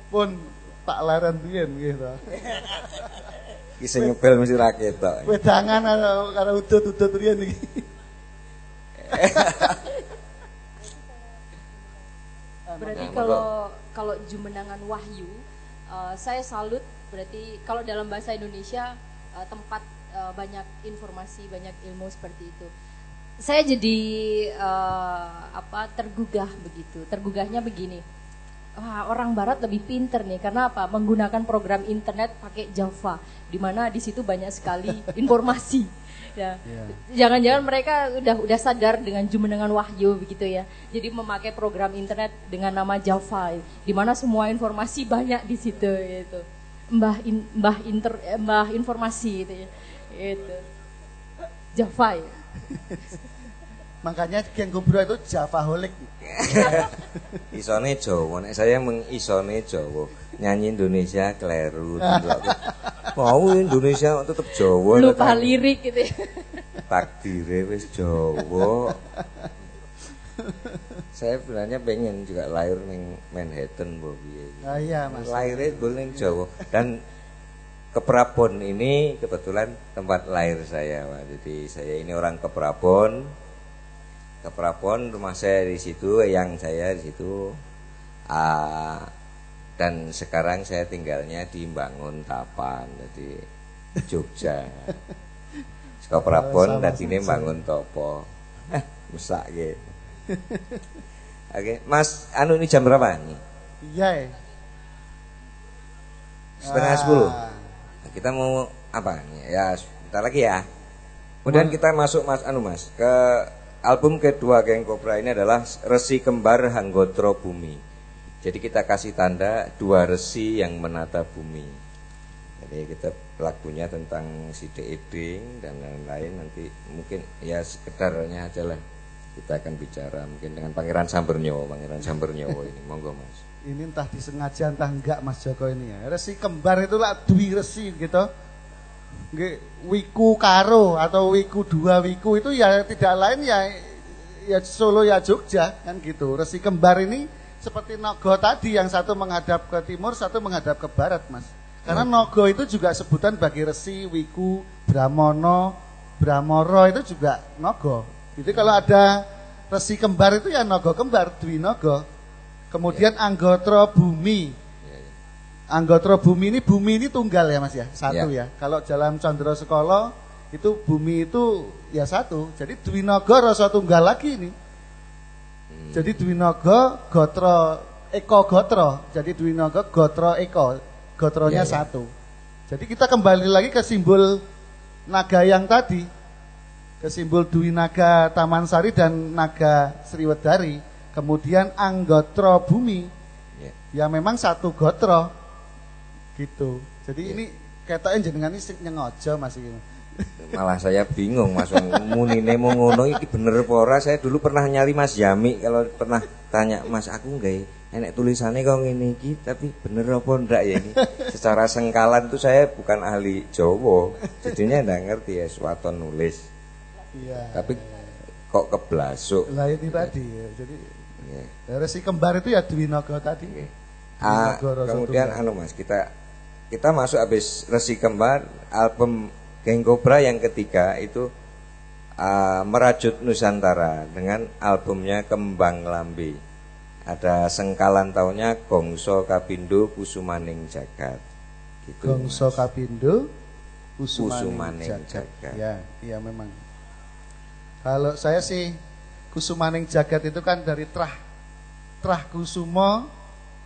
Pun tak leren biyen gitu. Kisah nyepel mesti rakyat tok. Wedangan karo udut-udut riyen iki. Berarti kalau Jumenangan Wahyu, saya salut. Berarti kalau dalam bahasa Indonesia tempat banyak informasi, banyak ilmu seperti itu. Saya jadi tergugah begitu. Tergugahnya begini. Wah, orang Barat lebih pinter nih. Karena apa? Menggunakan program internet pakai Java, di mana di situ banyak sekali informasi. Ya. Jangan-jangan mereka udah sadar dengan Jumenengan Wahyu begitu ya. Jadi memakai program internet dengan nama Java, di mana semua informasi banyak di situ gitu. Mbah informasi gitu ya. Itu Java ya. Makanya Geng Kubro itu Javaholic. Isone Jawa, nek saya mengisone Jawa. Nyanyi Indonesia kleru. Mau Indonesia tetap Jawa. Lupa lirik gitu ya. Takdire wis Jawa. Saya sebenarnya pengen juga lahir ning Manhattan mbok piye. Ah iya, Mas. Lahirnya ning Jawa dan Keprabon ini kebetulan tempat lahir saya, Pak. Jadi saya ini orang Keprabon. Keprabon rumah saya di situ, yang saya di situ. Dan sekarang saya tinggalnya di Bangun Tapan, jadi Jogja. Keprabon dan ini Bangun Topo. Mesak gitu. Oke, Mas, ini jam berapa nih? Iya. 9:30. Kita mau apa nih? Ya, sebentar lagi ya. Kemudian kita masuk Mas ke album kedua Geng Kobra ini adalah Resi Kembar Hanggotro Bumi. Jadi kita kasih tanda dua resi yang menata bumi. Jadi kita lagunya tentang si Eding dan lain-lain, nanti mungkin ya sekedarnya aja lah. Kita akan bicara mungkin dengan Pangeran Sambernyowo ini. Monggo Mas. Ini entah disengaja entah enggak Mas Joko ini ya. Resi kembar itu lah dwi resi gitu. Nggih, wiku karo atau wiku dua wiku itu ya tidak lain ya Solo ya Jogja kan gitu. Resi kembar ini seperti Nogo tadi, yang satu menghadap ke timur, satu menghadap ke barat, Mas. Karena Nogo itu juga sebutan bagi resi, wiku, Bramono, Bramoro itu juga Nogo. Jadi kalau ada resi kembar itu ya Nogo kembar, Dwi Nogo. Kemudian Anggotro Bumi. Anggotro Bumi ini tunggal ya Mas ya, satu ya. Kalau dalam Condro Sekolo itu bumi itu ya satu. Jadi Dwi Nogo rasa tunggal lagi ini. Jadi Dwi Nogo Gotro Eko Gotro. Jadi Dwi Nogo Gotro Eko. Gotronya satu. Jadi kita kembali lagi ke simbol naga yang tadi. Ke simbol Dwi Naga Taman Sari dan Naga Sriwedari. Kemudian Anggotro Bumi. Ya memang satu gotro. Gitu. Jadi ini ketoknya jenengan ini nyengojo Mas iki. Malah saya bingung Mas, munine mau ngono iki bener apa ora. Saya dulu pernah nyari Mas Yami, kalau pernah tanya Mas aku nggak enek tulisannya kok ngene iki, tapi bener apa ndak ya ini. Secara sengkalan tuh saya bukan ahli Jawa, jadinya ndak ngerti ya suatu nulis. Iya. Tapi kok keblasuk. Lah ini tadi ya. Jadi resi kembar itu ya Dwi Naga tadi. Kemudian Mas, kita masuk habis Resi Kembar, album Geng Kobra yang ketiga itu Merajut Nusantara dengan albumnya Kembang Lambe. Ada sengkalan tahunnya Gongso Kapindo Kusumaning Jagat. Gitu, Gongso Mas. Kapindo Kusumaning Jagat. Ya, iya memang. Kalau saya sih Kusumaning Jagat itu kan dari Trah Kusumo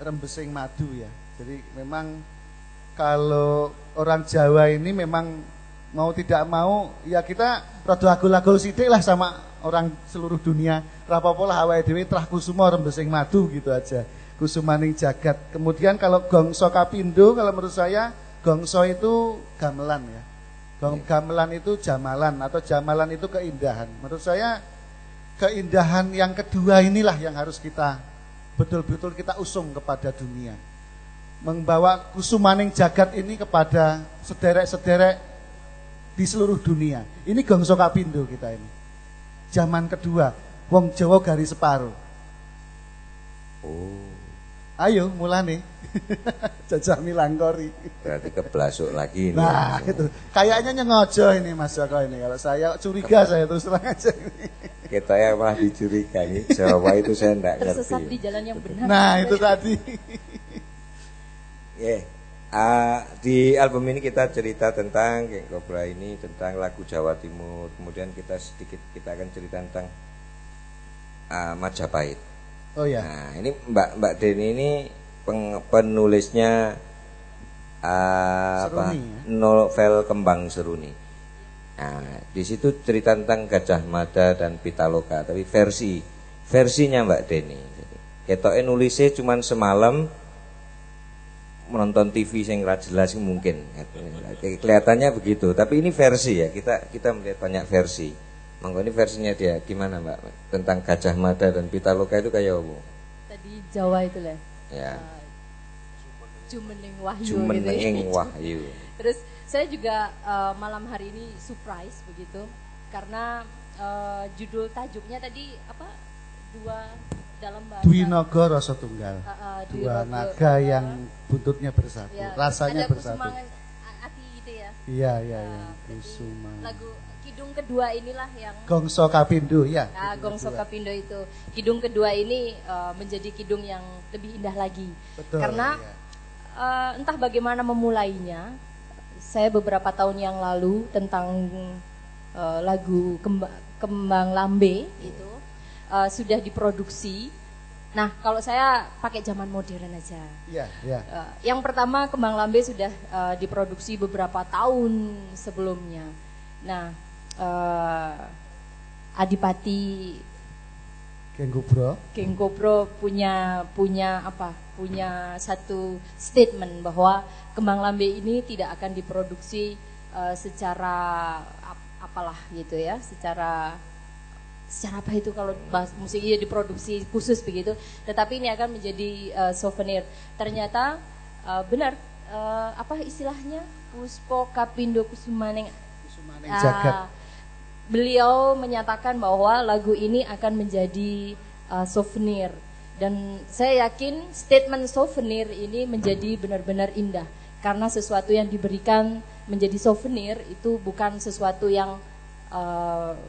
Rembesing Madu ya. Jadi memang kalau orang Jawa ini memang mau tidak mau ya kita rada agul-agul sithik lah sama orang seluruh dunia. Rapopo lah awake dhewe Trah Kusumo Rembesing Madu gitu aja. Kusumaning Jagat. Kemudian kalau Gongso Kapindo kalau menurut saya Gongso itu gamelan ya. Gamelan itu jamalan atau jamalan itu keindahan. Menurut saya keindahan yang kedua inilah yang harus kita betul-betul kita usung kepada dunia. Membawa Kusumaning Jagat ini kepada sederek-sederek di seluruh dunia. Ini Gongso Kapindo kita ini. Zaman kedua, wong Jawa garis separuh. Oh. Ayo mulane. Jajah milangkori. Berarti keblasuk lagi ini. Nah, itu. Kayaknya nyengojo ini Mas Joko ini. Kalau saya curiga saya terus terang aja ini. Kita yang malah dicurigai. Jawa itu saya enggak ngerti. Tersesat di jalan yang benar. Nah, itu tadi. Di album ini kita cerita tentang Geng Kobra ini, tentang lagu Jawa Timur. Kemudian kita akan cerita tentang Majapahit. Oh ya. Nah, ini Mbak Deni ini penulisnya Seruni, ya? Novel Kembang Seruni. Nah, di situ cerita tentang Gajah Mada dan Pitaloka, tapi versinya Mbak Deni. Ketoke nulisnya cuman semalam menonton TV yang ra jelas mungkin. Kelihatannya begitu, tapi ini versi ya. Kita melihat banyak versi. Mangko ini versinya dia gimana Mbak? Tentang Gajah Mada dan Pitaloka itu kayak apa? Tadi Jawa itu lah. Ya. Jumeneng Wahyu. Jumeneng gitu. Wahyu. Terus saya juga malam hari ini surprise begitu karena judul tajuknya tadi apa? Dua dalam bahasa Dwi Naga Rasa Tunggal. Dua naga yang buntutnya bersatu, ya, rasanya ada bersatu. Hati gitu ya. Iya, iya, iya. Jadi Kusuma. lagu Kidung kedua inilah yang Gongso Kapindo ya. Gongso Kapindo itu. Kidung kedua ini menjadi kidung yang lebih indah lagi. Betul. Karena ya. entah bagaimana memulainya. Saya beberapa tahun yang lalu tentang lagu Kembang Lambe itu sudah diproduksi. Nah, kalau saya pakai zaman modern aja. Iya, iya. Yang pertama Kembang Lambe sudah diproduksi beberapa tahun sebelumnya. Nah, Adipati Geng Kobro punya apa? Punya satu statement bahwa Kembang Lambe ini tidak akan diproduksi secara apalah gitu ya, secara apa itu kalau bahas musik iya diproduksi khusus begitu, tetapi ini akan menjadi souvenir. Ternyata benar apa istilahnya Puspo Kapindo Kusumaneng Jagat. Beliau menyatakan bahwa lagu ini akan menjadi souvenir, dan saya yakin statement souvenir ini menjadi benar-benar indah karena sesuatu yang diberikan menjadi souvenir itu bukan sesuatu yang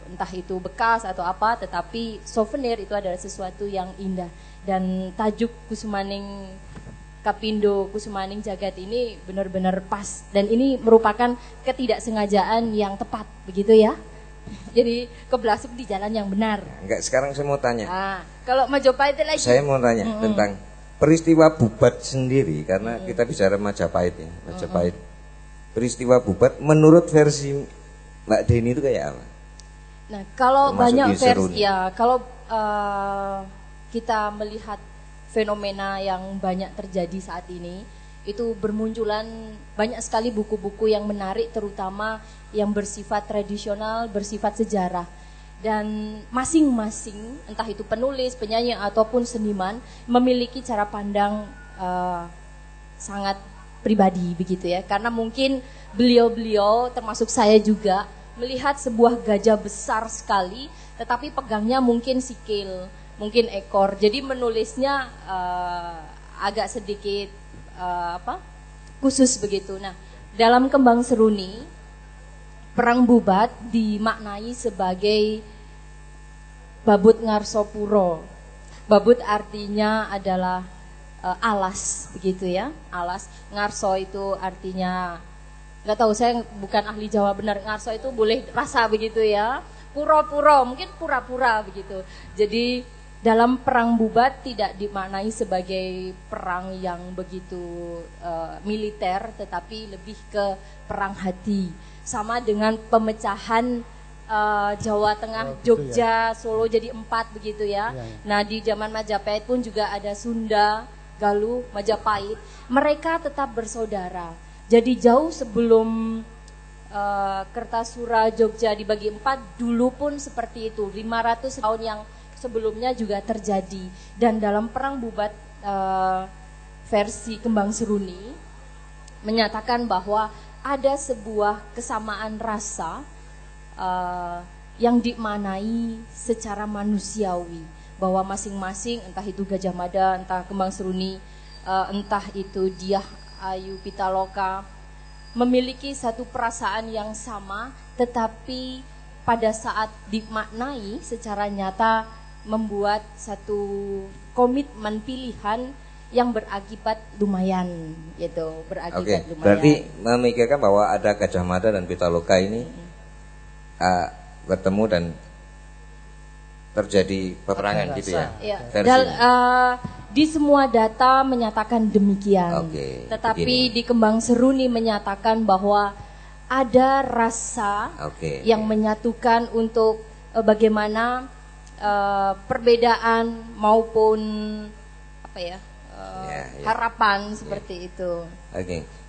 entah itu bekas atau apa, tetapi souvenir itu adalah sesuatu yang indah. Dan tajuk Kusumaning Kapindo Kusumaning Jagat ini benar-benar pas, dan ini merupakan ketidaksengajaan yang tepat begitu ya. Jadi keblasuk di jalan yang benar. Enggak, sekarang saya mau tanya. Kalau Majapahit lagi. Saya mau tanya tentang peristiwa Bubat sendiri, karena kita bicara Majapahit ya, Majapahit. Peristiwa Bubat menurut versi Mbak Deni itu kayak apa? Nah, kalau termasuk banyak versi ya, kalau kita melihat fenomena yang banyak terjadi saat ini, itu bermunculan banyak sekali buku-buku yang menarik, terutama yang bersifat tradisional, bersifat sejarah. Dan masing-masing, entah itu penulis, penyanyi, ataupun seniman, memiliki cara pandang sangat pribadi begitu ya. Karena mungkin beliau-beliau, termasuk saya juga, melihat sebuah gajah besar sekali, tetapi pegangnya mungkin sikil, mungkin ekor. Jadi menulisnya agak sedikit khusus begitu. Nah, dalam Kembang Seruni, Perang Bubat dimaknai sebagai Babut Ngarsopuro. Babut artinya adalah alas begitu ya, alas. Ngarso itu artinya, nggak tahu, saya bukan ahli Jawa benar. Ngarso itu boleh rasa begitu ya. Pura-pura, mungkin pura-pura begitu. Jadi dalam Perang Bubat tidak dimaknai sebagai perang yang begitu militer, tetapi lebih ke perang hati. Sama dengan pemecahan Jawa Tengah, Jogja, ya. Solo jadi 4 begitu ya. Nah, di zaman Majapahit pun juga ada Sunda, Galuh, Majapahit. Mereka tetap bersaudara. Jadi jauh sebelum Kertasura Jogja dibagi 4, dulu pun seperti itu. 500 tahun yang sebelumnya juga terjadi. Dan dalam Perang Bubat versi Kembang Seruni menyatakan bahwa ada sebuah kesamaan rasa yang dimaknai secara manusiawi, bahwa masing-masing, entah itu Gajah Mada, entah Kembang Seruni, entah itu Dyah Ayu Pitaloka memiliki satu perasaan yang sama, tetapi pada saat dimaknai secara nyata membuat satu komitmen pilihan yang berakibat lumayan gitu, berakibat lumayan. Berarti memikirkan bahwa ada Gajah Mada dan Pitaloka ini bertemu dan terjadi peperangan gitu ya. Ya. Di semua data menyatakan demikian. Tetapi di Kembang Seruni menyatakan bahwa ada rasa yang menyatukan untuk bagaimana perbedaan maupun apa ya, harapan seperti itu.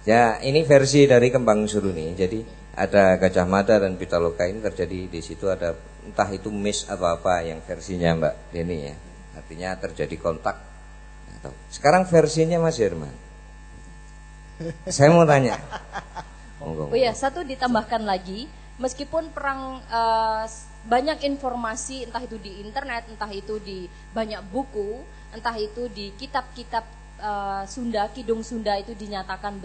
Ya, ini versi dari Kembang Seruni. Jadi ada Gajah Mada dan Pitaloka ini terjadi di situ, ada entah itu miss atau apa yang versinya Mbak Deni ya. Artinya terjadi kontak. Sekarang versinya Mas Herman. Saya mau tanya. Oh ya, satu ditambahkan lagi, meskipun perang banyak informasi, entah itu di internet, entah itu di banyak buku, entah itu di kitab-kitab Sunda, Kidung Sunda itu dinyatakan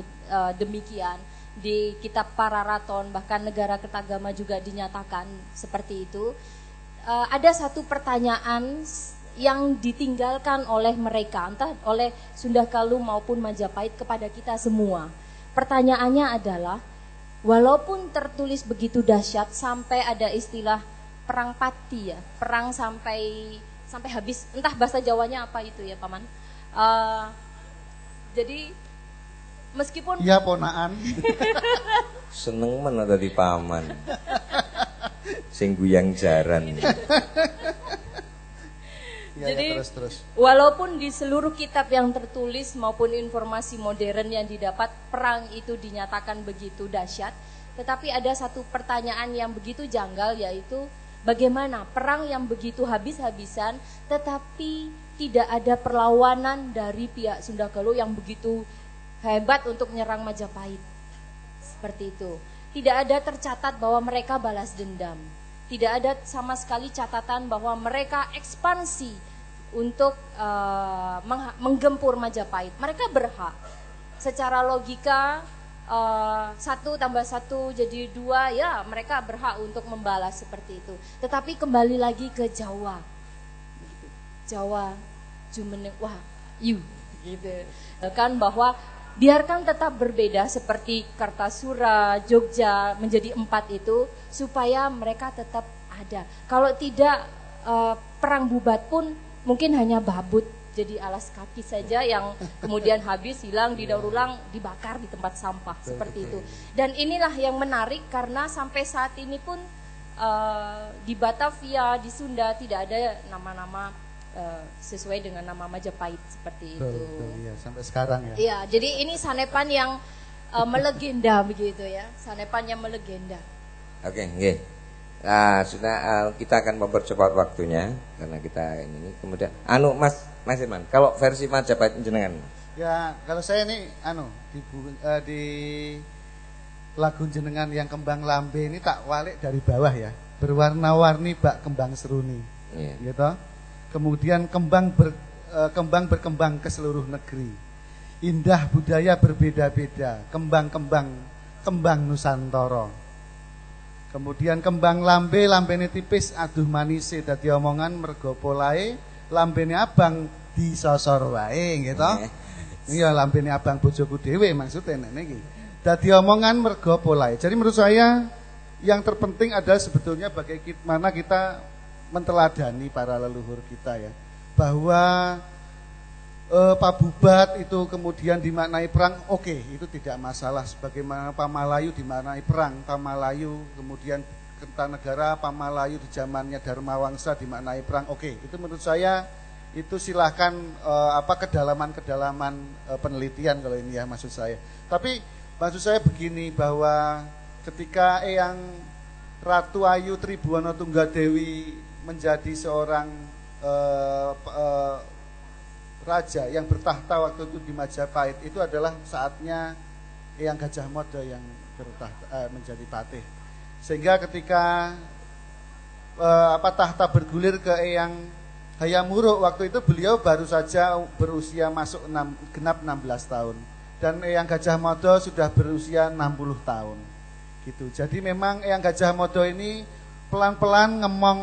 demikian. Di kitab Pararaton, bahkan Negara Kertagama juga dinyatakan seperti itu. Ada satu pertanyaan yang ditinggalkan oleh mereka, entah oleh Sunda Kalu maupun Majapahit kepada kita semua. Pertanyaannya adalah, walaupun tertulis begitu dahsyat sampai ada istilah perang pati ya, perang sampai habis, entah bahasa Jawanya apa itu ya Paman. Jadi meskipun ya ponaan seneng mana tadi Paman sing guyang jaran. Jadi terus. Walaupun di seluruh kitab yang tertulis maupun informasi modern yang didapat perang itu dinyatakan begitu dahsyat, tetapi ada satu pertanyaan yang begitu janggal, yaitu bagaimana perang yang begitu habis-habisan tetapi tidak ada perlawanan dari pihak Sunda Galuh yang begitu hebat untuk menyerang Majapahit. Seperti itu. Tidak ada tercatat bahwa mereka balas dendam. Tidak ada sama sekali catatan bahwa mereka ekspansi untuk menggempur Majapahit. Mereka berhak. Secara logika 1 tambah 1 jadi 2, ya mereka berhak untuk membalas seperti itu. Tetapi kembali lagi ke Jawa. Jawa, Jumeneng, Wahyu gitu. Kan bahwa biarkan tetap berbeda seperti Kartasura, Jogja menjadi 4 itu, supaya mereka tetap ada. Kalau tidak, perang bubat pun mungkin hanya babut, jadi alas kaki saja yang kemudian habis, hilang, didaur ulang, dibakar di tempat sampah, seperti itu. Dan inilah yang menarik karena sampai saat ini pun di Batavia, di Sunda tidak ada nama-nama sesuai dengan nama Majapahit seperti itu. Iya, sampai sekarang ya. Iya, jadi ini sanepan yang melegenda begitu ya, sanepan yang melegenda. Nggih. Nah, sudah kita akan mempercepat waktunya karena kita ini. Kemudian Mas Irman, kalau versi Majapahit jenengan. Ya, kalau saya ini di lagu jenengan yang Kembang Lambe ini tak walik dari bawah ya. Berwarna-warni bak kembang seruni. Gitu. Kemudian kembang berkembang ke seluruh negeri. Indah budaya berbeda-beda, kembang Nusantara. Kemudian kembang lambene tipis aduh manise, dadi omongan mergo polahe, lambene abang disosor wae gitu. Iya, lambene abang bojoku dhewe maksudnya nek iki. Dadi omongan mergo polahe. Jadi menurut saya yang terpenting adalah sebetulnya bagaimana kita menteladani para leluhur kita ya, bahwa Pabubat itu kemudian dimaknai perang, itu tidak masalah. Sebagaimana Pamalayu dimaknai perang, Pamalayu kemudian Kertanegara, Pamalayu di zamannya Dharmawangsa dimaknai perang, itu menurut saya itu silahkan kedalaman penelitian kalau ini ya maksud saya. Tapi maksud saya begini, bahwa ketika Eyang Ratu Ayu Tribhuwana Tunggadewi menjadi seorang raja yang bertahta waktu itu di Majapahit, itu adalah saatnya Eyang Gajah Mada yang bertahta menjadi patih. Sehingga ketika tahta bergulir ke Eyang Hayam Wuruk waktu itu beliau baru saja berusia masuk genap 16 tahun. Dan Eyang Gajah Mada sudah berusia 60 tahun. Gitu. Jadi memang Eyang Gajah Mada ini pelan-pelan ngemong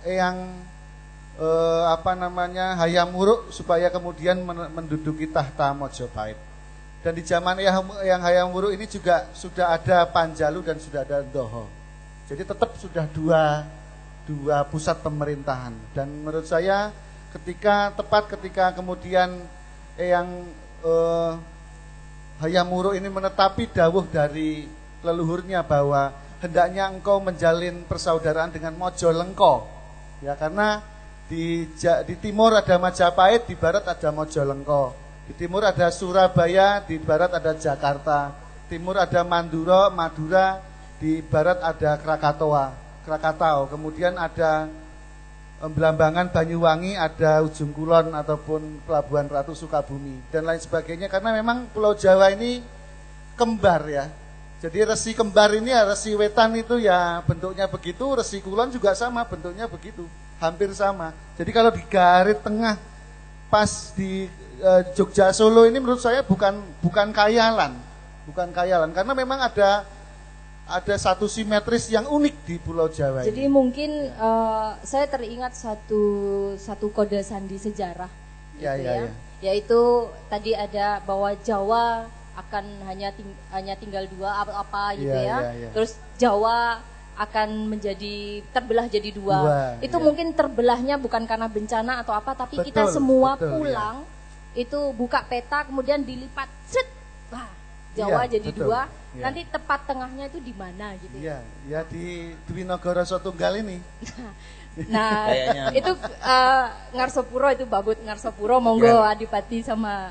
Eyang Hayam Wuruk supaya kemudian menduduki tahta Majapahit. Dan di zaman Eyang Hayam Wuruk ini juga sudah ada Panjalu dan sudah ada Ndoho. Jadi tetap sudah dua pusat pemerintahan. Dan menurut saya tepat ketika kemudian Eyang Hayam Wuruk ini menetapi dawuh dari leluhurnya bahwa hendaknya engkau menjalin persaudaraan dengan Majalengka. Ya, karena di timur ada Majapahit, di barat ada Majalengka. Di timur ada Surabaya, di barat ada Jakarta. Timur ada Madura, di barat ada Krakatau. Kemudian ada Belambangan, Banyuwangi, ada Ujung Kulon ataupun Pelabuhan Ratu Sukabumi dan lain sebagainya. Karena memang Pulau Jawa ini kembar ya. Jadi resi kembar ini ya, resi wetan itu ya bentuknya begitu, resi kulon juga sama bentuknya begitu, hampir sama. Jadi kalau di garis tengah pas di Jogja Solo ini menurut saya bukan khayalan karena memang ada satu simetris yang unik di Pulau Jawa. Jadi mungkin saya teringat satu kode sandi sejarah, yaitu tadi ada bahwa Jawa akan hanya tinggal dua apa gitu ya. Terus Jawa akan terbelah jadi dua. Itu mungkin terbelahnya bukan karena bencana atau apa, tapi kita semua pulang itu buka peta kemudian dilipat, set, wah Jawa jadi dua. Nanti tepat tengahnya itu di mana gitu. Ya di Dwinogoro Satunggal ini. Nah, itu Ngarsopuro itu Babut Ngarsopuro, monggo Adipati sama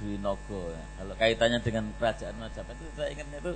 Dwinogo ya. Kalau kaitannya dengan kerajaan Majapahit itu saya ingatnya itu